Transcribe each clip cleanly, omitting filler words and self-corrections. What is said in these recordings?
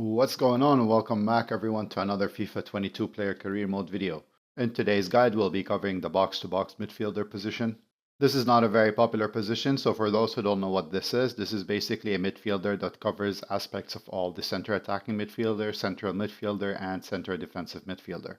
What's going on, and welcome back everyone to another FIFA 22 player career mode video. In today's guide we'll be covering the box-to-box midfielder position. This is not a very popular position, so for those who don't know what this is basically a midfielder that covers aspects of all the center attacking midfielder, central midfielder, and center defensive midfielder.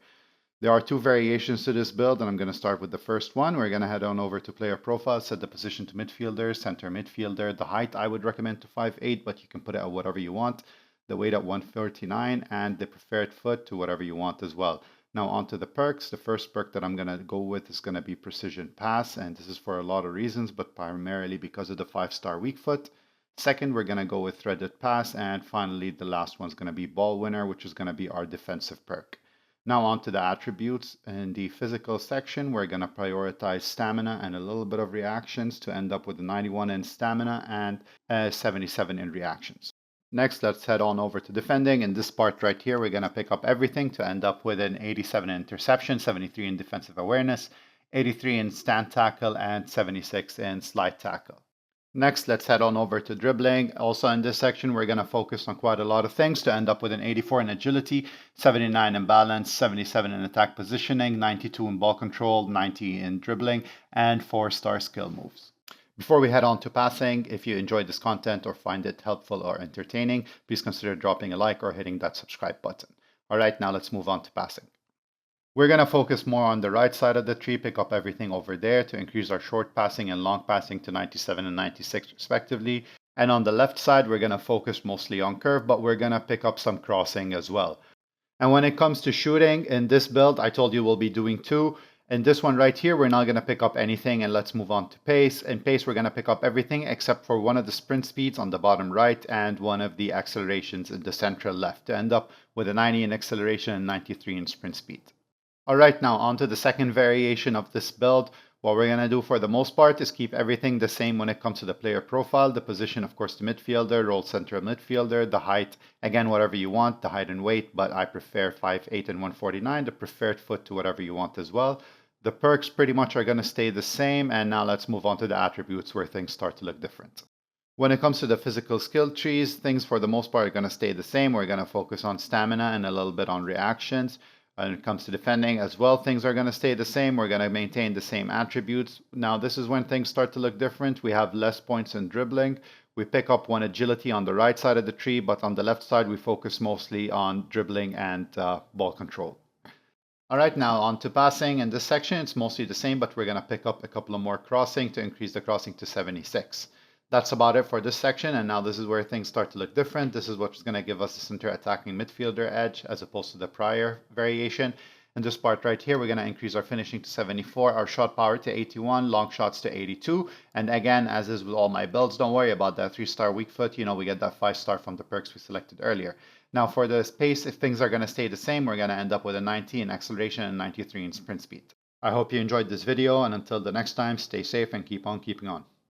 There are two variations to this build, and I'm going to start with the first one. We're going to head on over to player profile, set the position to midfielder, center midfielder. The height I would recommend to 5'8", but you can put it at whatever you want. The weight at 139, and the preferred foot to whatever you want as well. Now onto the perks. The first perk that I'm going to go with is going to be precision pass, and this is for a lot of reasons, but primarily because of the 5-star weak foot. Second, we're going to go with threaded pass, and finally the last one's going to be ball winner, which is going to be our defensive perk. Now on to the attributes. In the physical section, we're going to prioritize stamina and a little bit of reactions to end up with a 91 in stamina and 77 in reactions. Next, let's head on over to defending. In this part right here, we're going to pick up everything to end up with an 87 in interception, 73 in defensive awareness, 83 in stand tackle, and 76 in slide tackle. Next, let's head on over to dribbling. Also in this section, we're going to focus on quite a lot of things to end up with an 84 in agility, 79 in balance, 77 in attack positioning, 92 in ball control, 90 in dribbling, and 4-star skill moves. Before we head on to passing, if you enjoyed this content or find it helpful or entertaining, please consider dropping a like or hitting that subscribe button. Alright, now let's move on to passing. We're going to focus more on the right side of the tree, pick up everything over there to increase our short passing and long passing to 97 and 96 respectively. And on the left side, we're going to focus mostly on curve, but we're going to pick up some crossing as well. And when it comes to shooting, in this build, I told you we'll be doing two. In this one right here, we're not going to pick up anything, and let's move on to pace. In pace, we're going to pick up everything except for one of the sprint speeds on the bottom right and one of the accelerations in the central left to end up with a 90 in acceleration and 93 in sprint speed. Alright, now on to the second variation of this build. What we're going to do for the most part is keep everything the same when it comes to the player profile. The position, of course, the midfielder, role central midfielder, the height, again, whatever you want, the height and weight, but I prefer 5'8" and 149, the preferred foot to whatever you want as well. The perks pretty much are going to stay the same, and now let's move on to the attributes where things start to look different. When it comes to the physical skill trees, things for the most part are going to stay the same. We're going to focus on stamina and a little bit on reactions. When it comes to defending as well, things are going to stay the same. We're going to maintain the same attributes. Now, this is when things start to look different. We have less points in dribbling. We pick up one agility on the right side of the tree, but on the left side, we focus mostly on dribbling and ball control. Alright, now on to passing. In this section, it's mostly the same, but we're going to pick up a couple of more crossing to increase the crossing to 76. That's about it for this section, and now this is where things start to look different. This is what's going to give us the center attacking midfielder edge as opposed to the prior variation. In this part right here, we're going to increase our finishing to 74, our shot power to 81, long shots to 82. And again, as is with all my builds, don't worry about that 3-star weak foot. You know, we get that 5-star from the perks we selected earlier. Now for the pace, if things are going to stay the same, we're going to end up with a 90 in acceleration and 93 in sprint speed. I hope you enjoyed this video, and until the next time, stay safe and keep on keeping on.